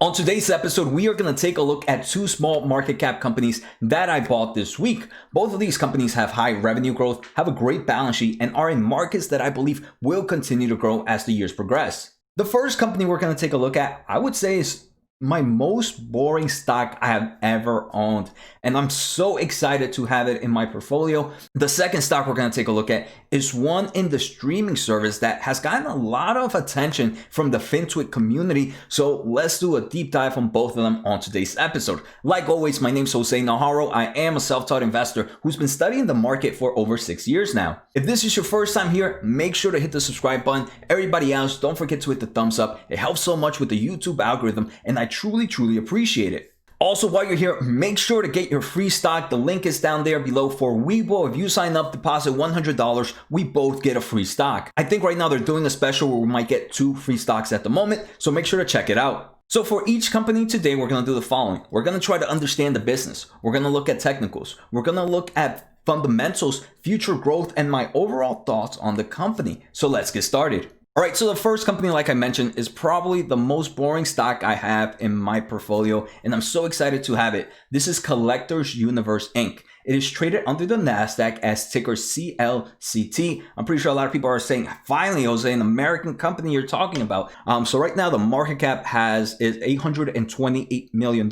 On today's episode, we are going to take a look at two small market cap companies that I bought this week. Both of these companies have high revenue growth, have a great balance sheet, and are in markets that I believe will continue to grow as the years progress. The first company we're going to take a look at, I would say, is my most boring stock I have ever owned, and I'm so excited to have it in my portfolio. The second stock we're going to take a look at is one in the streaming service that has gotten a lot of attention from the FinTwit community, so let's do a deep dive on both of them on today's episode. Like always, my name's Jose Najarro. I am a self-taught investor who's been studying the market for over 6 years now. If this is your first time here, make sure to hit the subscribe button. Everybody else, don't forget to hit the thumbs up. It helps so much with the YouTube algorithm, and I truly appreciate it. Also, while you're here, make sure to get your free stock. The link is down there below for Webull. If you sign up, deposit $100, we both get a free stock. I think right now they're doing a special where we might get 2 free stocks at the moment, so make sure to check it out. So for each company today, we're going to do the following. We're going to try to understand the business. We're going to look at technicals. We're going to look at fundamentals, future growth, and my overall thoughts on the company. So let's get started. All right, so the first company, like I mentioned, is probably the most boring stock I have in my portfolio, and I'm so excited to have it. This is Collector Universe Inc. It is traded under the NASDAQ as ticker CLCT. I'm pretty sure a lot of people are saying, finally, Jose, an American company you're talking about. So right now the market cap is $828 million.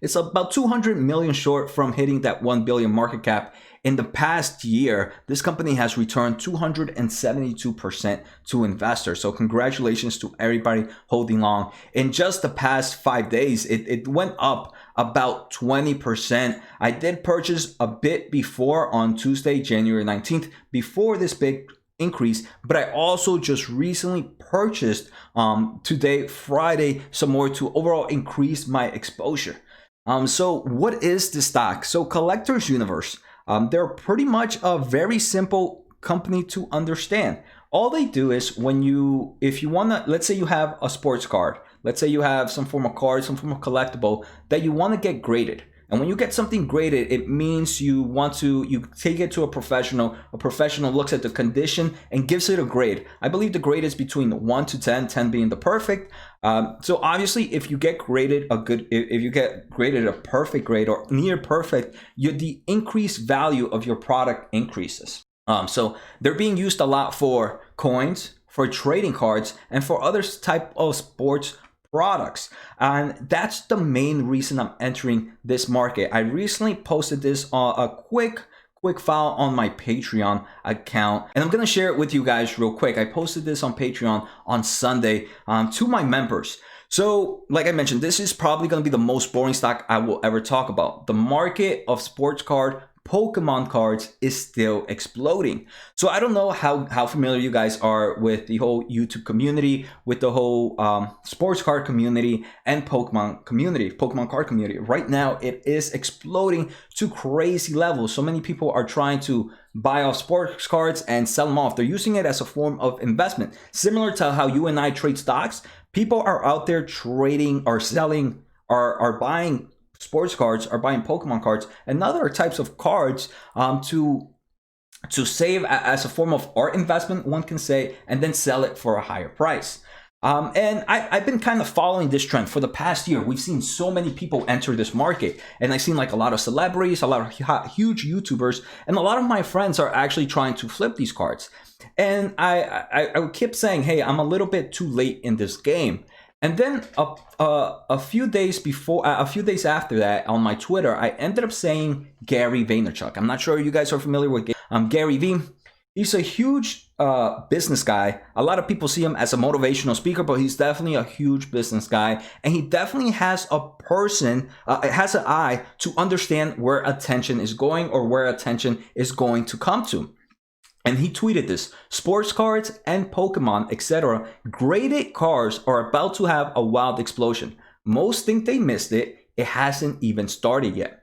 It's about 200 million short from hitting that 1 billion market cap. In the past year, this company has returned 272% to investors. So congratulations to everybody holding long. In just the past 5 days, it went up about 20%. I did purchase a bit before on Tuesday, January 19th, before this big increase, but I also just recently purchased today, Friday, some more to overall increase my exposure. So what is the stock? So Collector's Universe. They're pretty much a very simple company to understand. All they do is if you want to, let's say you have a sports card, let's say you have some form of card, some form of collectible that you want to get graded. And when you get something graded, it means you take it to a professional looks at the condition and gives it a grade. I believe the grade is between 1 to 10, 10 being the perfect. So obviously if you get graded a perfect grade or near perfect, the increased value of your product increases. So they're being used a lot for coins, for trading cards, and for other type of sports products, and that's the main reason I'm entering this market. I recently posted this a quick file on my Patreon account, and I'm gonna share it with you guys real quick. I posted this on Patreon on Sunday to my members. So like I mentioned, this is probably gonna be the most boring stock I will ever talk about. The market of sports card Pokemon cards is still exploding. So I don't know how familiar you guys are with the whole YouTube community, with the whole sports card community and Pokemon card community. Right now, it is exploding to crazy levels. So many people are trying to buy off sports cards and sell them off. They're using it as a form of investment. Similar to how you and I trade stocks, people are out there trading or selling or buying sports cards, are buying Pokemon cards and other types of cards to save as a form of art investment, one can say, and then sell it for a higher price. And I've been kind of following this trend for the past year. We've seen so many people enter this market, and I've seen like a lot of celebrities, a lot of huge YouTubers, and a lot of my friends are actually trying to flip these cards. And I kept saying, hey, I'm a little bit too late in this game. And then a few days after that, on my Twitter, I ended up saying Gary Vaynerchuk. I'm not sure you guys are familiar with Gary V. He's a huge business guy. A lot of people see him as a motivational speaker, but he's definitely a huge business guy, and he definitely has an eye to understand where attention is going or where attention is going to come to. And he tweeted this: sports cards and Pokemon, etc. graded cards are about to have a wild explosion. Most think they missed it. It hasn't even started yet.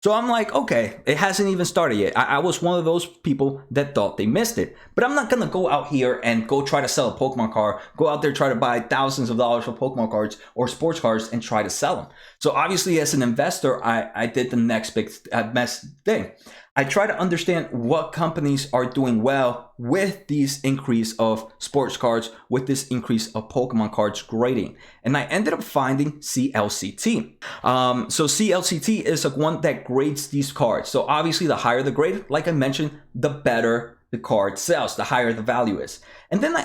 So I'm like, okay, it hasn't even started yet. I was one of those people that thought they missed it. But I'm not going to go out here and go try to sell a Pokemon card, go out there, try to buy thousands of dollars for Pokemon cards or sports cards and try to sell them. So obviously as an investor, I did the next best thing. I try to understand what companies are doing well with these increase of sports cards, with this increase of Pokemon cards grading. And I ended up finding CLCT. So CLCT is the one that grades these cards. So obviously the higher the grade, like I mentioned, the better the card sells, the higher the value is. And then I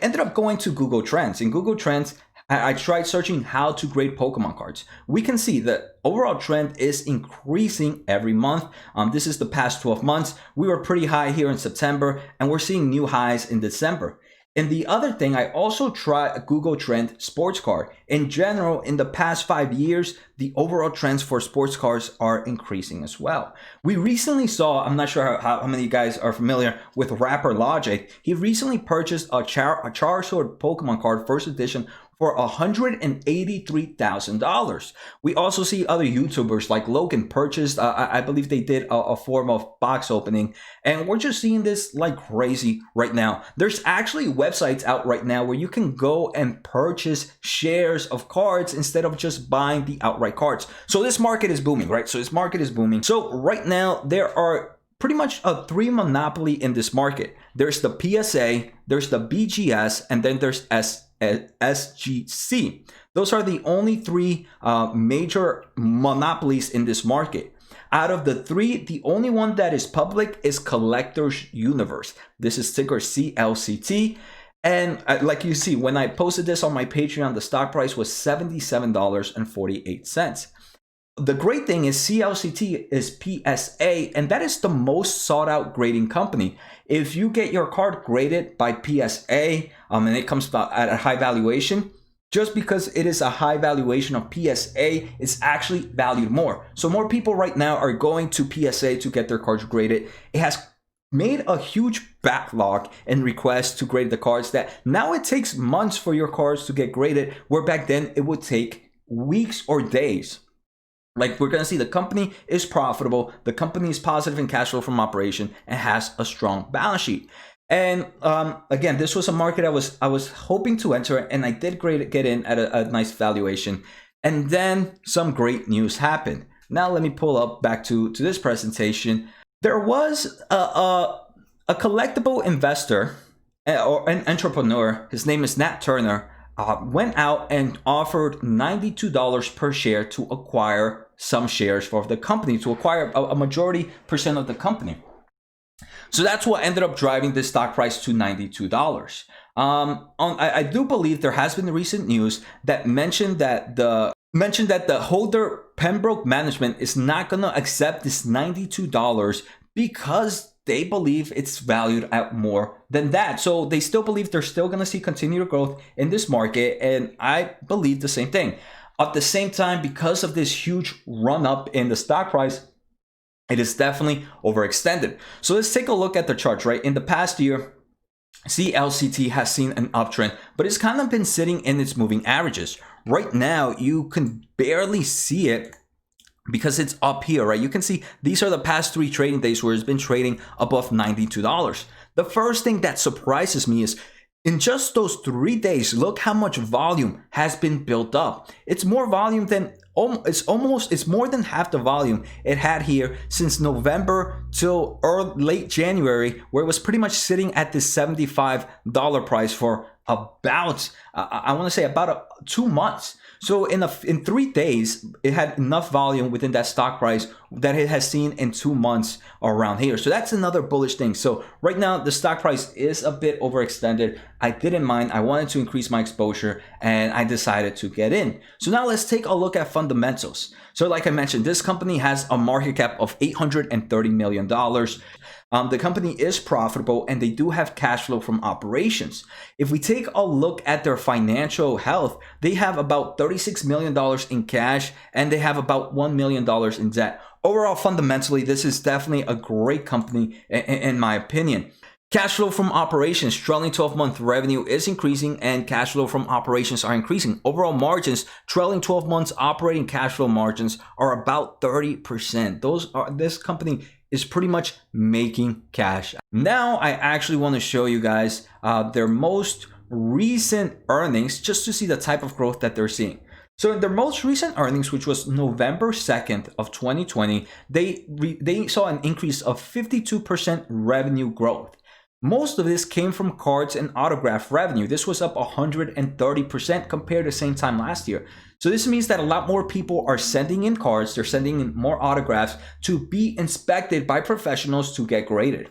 ended up going to Google Trends. In Google Trends, I tried searching how to grade Pokemon cards. We can see the overall trend is increasing every month. This is the past 12 months. We were pretty high here in September, and we're seeing new highs in December. And the other thing, I also tried a Google Trend sports card. In general, in the past 5 years, the overall trends for sports cards are increasing as well. We recently saw, I'm not sure how many of you guys are familiar with Rapper Logic. He recently purchased a Charizard Pokemon card, first edition, for $183,000. We also see other YouTubers like Logan purchased, I believe they did a form of box opening, and we're just seeing this like crazy right now. There's actually websites out right now where you can go and purchase shares of cards instead of just buying the outright cards. So this market is booming, right? So right now there are pretty much a 3 monopoly in this market. There's the PSA, there's the BGS, and then there's SGC. Those are the only 3 major monopolies in this market. Out of the 3, the only one that is public is Collector Universe. This is ticker CLCT. And like you see, when I posted this on my Patreon, the stock price was $77.48. The great thing is CLCT is PSA, and that is the most sought out grading company. If you get your card graded by PSA, and it comes at a high valuation, just because it is a high valuation of PSA, it's actually valued more. So more people right now are going to PSA to get their cards graded. It has made a huge backlog and requests to grade the cards that now it takes months for your cards to get graded, where back then it would take weeks or days. Like we're going to see the company is profitable, the company is positive in cash flow from operation, and has a strong balance sheet. And again, this was a market I was hoping to enter, and I did get in at a nice valuation. And then some great news happened. Now let me pull up back to this presentation. There was a collectible investor or an entrepreneur. His name is Nat Turner. Went out and offered $92 per share to acquire some shares for the company, to acquire a majority percent of the company. So that's what ended up driving this stock price to $92. I do believe there has been recent news that mentioned that the holder Pembroke Management is not going to accept this $92 because they believe it's valued at more than that. So they still believe they're still going to see continued growth in this market. And I believe the same thing. At the same time, because of this huge run up in the stock price, it is definitely overextended. So let's take a look at the charts, right? In the past year, CLCT has seen an uptrend, but it's kind of been sitting in its moving averages. Right now, you can barely see it because it's up here, right? You can see these are the past 3 trading days where it's been trading above $92. The first thing that surprises me is in just those 3 days, look how much volume has been built up. It's more volume than it's more than half the volume it had here since November till late January, where it was pretty much sitting at this $75 price for about, I want to say about 2 months. So in 3 days, it had enough volume within that stock price that it has seen in 2 months around here. So that's another bullish thing. So right now, the stock price is a bit overextended. I didn't mind. I wanted to increase my exposure, and I decided to get in. So now let's take a look at fundamentals. So like I mentioned, this company has a market cap of $830 million. The company is profitable, and they do have cash flow from operations. If we take a look at their financial health, they have about $36 million in cash, and they have about $1 million in debt. Overall, fundamentally, this is definitely a great company in my opinion. Cash flow from operations, trailing 12-month revenue is increasing, and cash flow from operations are increasing. Overall margins, trailing 12 months operating cash flow margins are about 30%. This company is pretty much making cash. Now I actually want to show you guys their most recent earnings just to see the type of growth that they're seeing. So in their most recent earnings, which was November 2nd of 2020, they saw an increase of 52% revenue growth. Most of this came from cards and autograph revenue. This was up 130% compared to the same time last year. So this means that a lot more people are sending in cards, they're sending in more autographs to be inspected by professionals to get graded.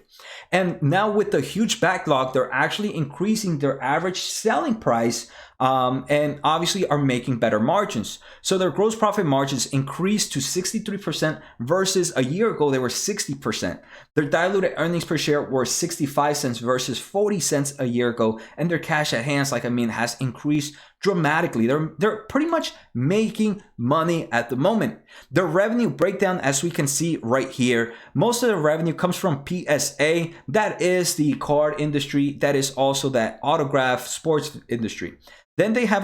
And now with the huge backlog, they're actually increasing their average selling price and obviously are making better margins. So their gross profit margins increased to 63% versus a year ago they were 60%. Their diluted earnings per share were 65 cents versus 40 cents a year ago, and their cash at hands, has increased dramatically. They're pretty much making money at the moment. Their revenue breakdown, as we can see right here, most of the revenue comes from PSA. That is the card industry. That is also that autograph sports industry. Then they have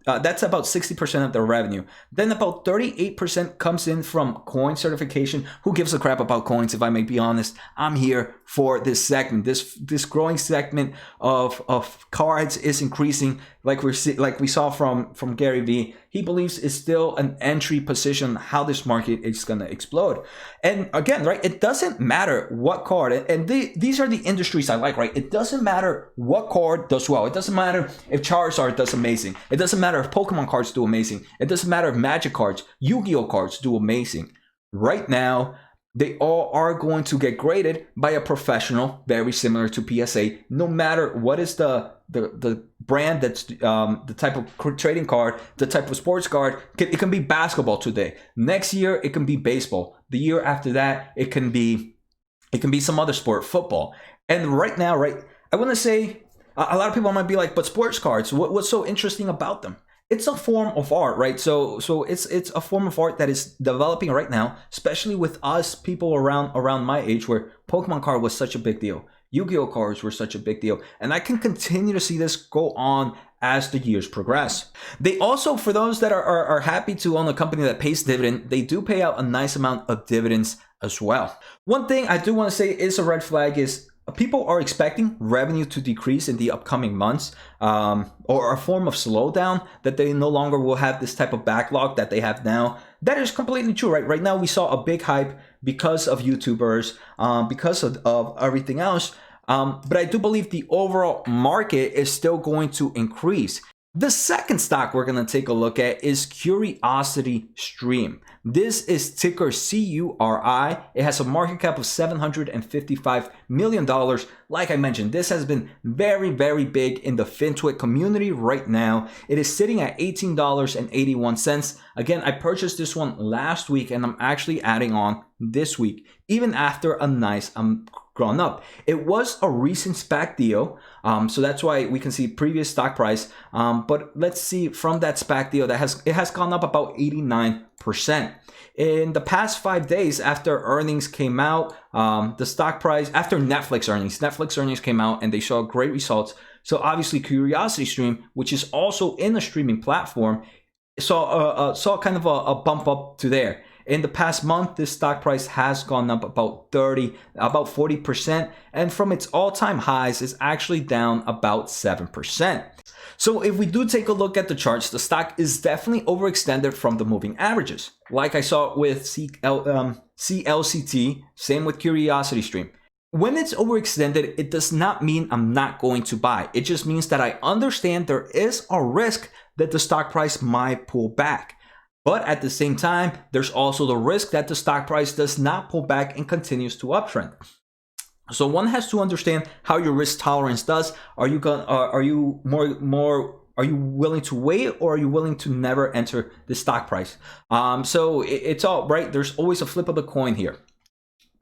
that's about 60% of their revenue. Then about 38% comes in from coin certification. Who gives a crap about coins, if I may be honest? I'm here for this segment. This growing segment of cards is increasing, like we saw from Gary Vee. He believes it's still an entry position, how this market is gonna explode. And again, right, it doesn't matter what card, and these are the industries I like, right? It doesn't matter what card does well. It doesn't matter if Charizard does amazing. It doesn't matter if Pokemon cards do amazing. It doesn't matter if Magic cards, Yu-Gi-Oh cards do amazing. Right now, they all are going to get graded by a professional, very similar to PSA, no matter what is the brand, that's the type of trading card, the type of sports card. It can be basketball today. Next year, it can be baseball. The year after that, it can be some other sport, football. And right now, right, I want to say, a lot of people might be like, but sports cards, what's so interesting about them? It's a form of art, right? So it's a form of art that is developing right now, especially with us people around my age, where Pokemon card was such a big deal. Yu-Gi-Oh cards were such a big deal. And I can continue to see this go on as the years progress. They also, for those that are happy to own a company that pays dividend, they do pay out a nice amount of dividends as well. One thing I do want to say is a red flag is people are expecting revenue to decrease in the upcoming months, or a form of slowdown, that they no longer will have this type of backlog that they have now. That is completely true, right? Right now we saw a big hype because of YouTubers, because of everything else. But I do believe the overall market is still going to increase. The second stock we're going to take a look at is CuriosityStream. This is ticker CURI. It has a market cap of $755 million. Like I mentioned, this has been very, very big in the FinTwit community right now. It is sitting at $18.81. Again, I purchased this one last week and I'm actually adding on this week, even after a nice grown up. It was a recent SPAC deal, so that's why we can see previous stock price. But let's see, from that SPAC deal, it has gone up about 89%. In the past 5 days after earnings came out, the stock price, after Netflix earnings came out and they showed great results. So obviously CuriosityStream, which is also in a streaming platform, saw kind of a bump up to there. In the past month, this stock price has gone up about 40%, and from its all-time highs is actually down about 7%. So if we do take a look at the charts, the stock is definitely overextended from the moving averages. Like I saw with CLCT, same with CuriosityStream. When it's overextended, it does not mean I'm not going to buy. It just means that I understand there is a risk that the stock price might pull back. But at the same time, there's also the risk that the stock price does not pull back and continues to uptrend. So one has to understand how your risk tolerance does. Are you willing to wait, or are you willing to never enter the stock price? So it's all right. There's always a flip of the coin here.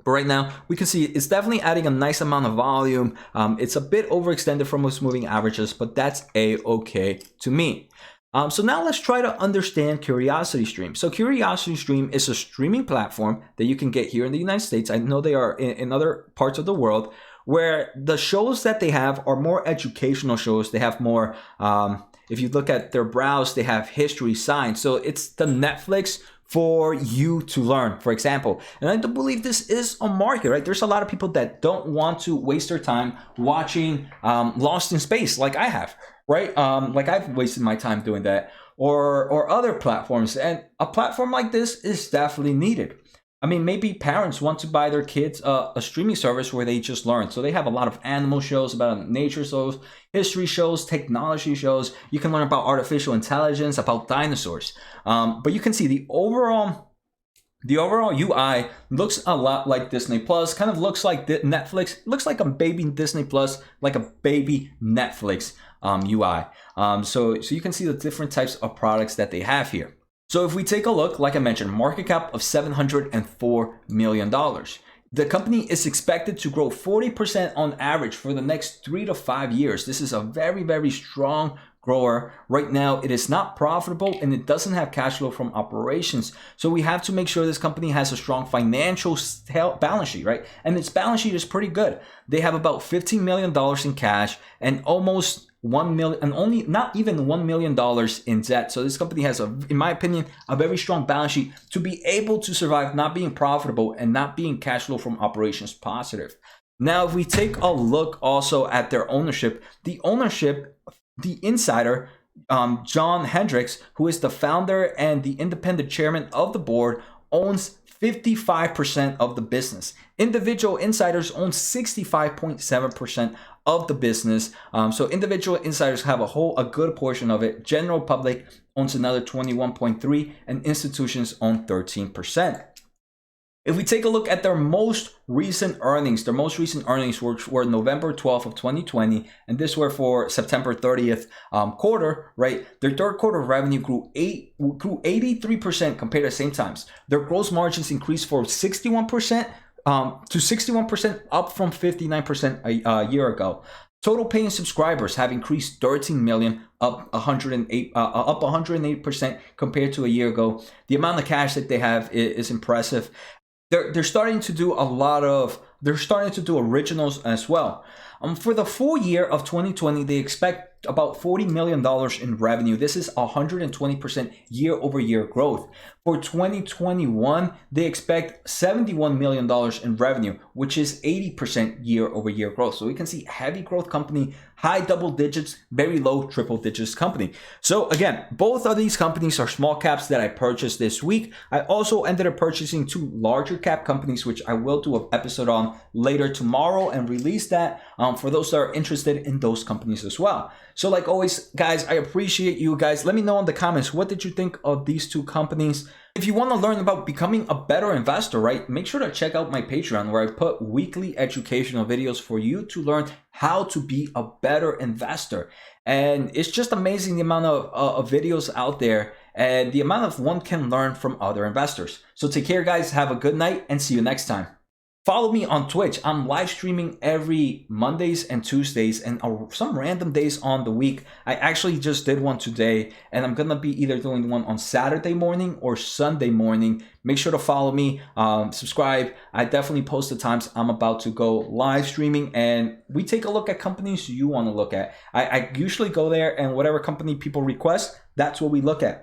But right now, we can see it's definitely adding a nice amount of volume. It's a bit overextended from most moving averages, but that's a-okay to me. So now let's try to understand CuriosityStream. So CuriosityStream is a streaming platform that you can get here in the United States. I know they are in other parts of the world, where the shows that they have are more educational shows. They have more, if you look at their browse, they have history, science. So it's the Netflix for you to learn, for example. And I do believe this is a market, right? There's a lot of people that don't want to waste their time watching Lost in Space like I have. Right? Like I've wasted my time doing that. or other platforms. And a platform like this is definitely needed. I mean, maybe parents want to buy their kids a streaming service where they just learn. So they have a lot of animal shows, about nature shows, history shows, technology shows. You can learn about artificial intelligence, about dinosaurs. But you can see the overall UI looks a lot like Disney Plus, kind of looks like Netflix, looks like a baby Disney Plus, like a baby Netflix UI. So you can see the different types of products that they have here. So if we take a look, like I mentioned, market cap of $704 million. The company is expected to grow 40% on average for the next 3 to 5 years. This is a very, very strong grower. Right now, it is not profitable and it doesn't have cash flow from operations. So we have to make sure this company has a strong financial balance sheet, right? And its balance sheet is pretty good. They have about $15 million in cash and almost 1 million, and only not even $1 million in debt. So this company has, in my opinion, a very strong balance sheet to be able to survive not being profitable and not being cash flow from operations positive. Now, if we take a look also at their ownership, the insider, John Hendricks, who is the founder and the independent chairman of the board, owns 55% of the business. Individual insiders own 65.7% of the business. So individual insiders have a good portion of it. General public owns another 21.3%, and institutions own 13%. If we take a look at their most recent earnings, were November 12th of 2020, and this were for September 30th quarter, right? Their third quarter revenue grew 83% compared to the same times. Their gross margins increased from 61% to 61%, up from 59% a year ago. Total paying subscribers have increased 13 million, up 108% compared to a year ago. The amount of cash that they have is impressive. They're starting to do originals as well. For the full year of 2020, they expect about $40 million in revenue. This is 120% year-over-year growth. For 2021, they expect $71 million in revenue, which is 80% year-over-year growth. So we can see heavy growth company, high double digits, very low triple digits company. So again, both of these companies are small caps that I purchased this week. I also ended up purchasing 2 larger cap companies, which I will do an episode on later tomorrow and release that for those that are interested in those companies as well. So like always, guys, I appreciate you guys. Let me know in the comments, what did you think of these 2 companies? If you want to learn about becoming a better investor, right, make sure to check out my Patreon, where I put weekly educational videos for you to learn how to be a better investor. And it's just amazing the amount of videos out there and the amount of one can learn from other investors. So take care, guys. Have a good night and see you next time. Follow me on Twitch. I'm live streaming every Mondays and Tuesdays and some random days on the week. I actually just did one today, and I'm going to be either doing one on Saturday morning or Sunday morning. Make sure to follow me, subscribe. I definitely post the times I'm about to go live streaming, and we take a look at companies you want to look at. I usually go there, and whatever company people request, that's what we look at.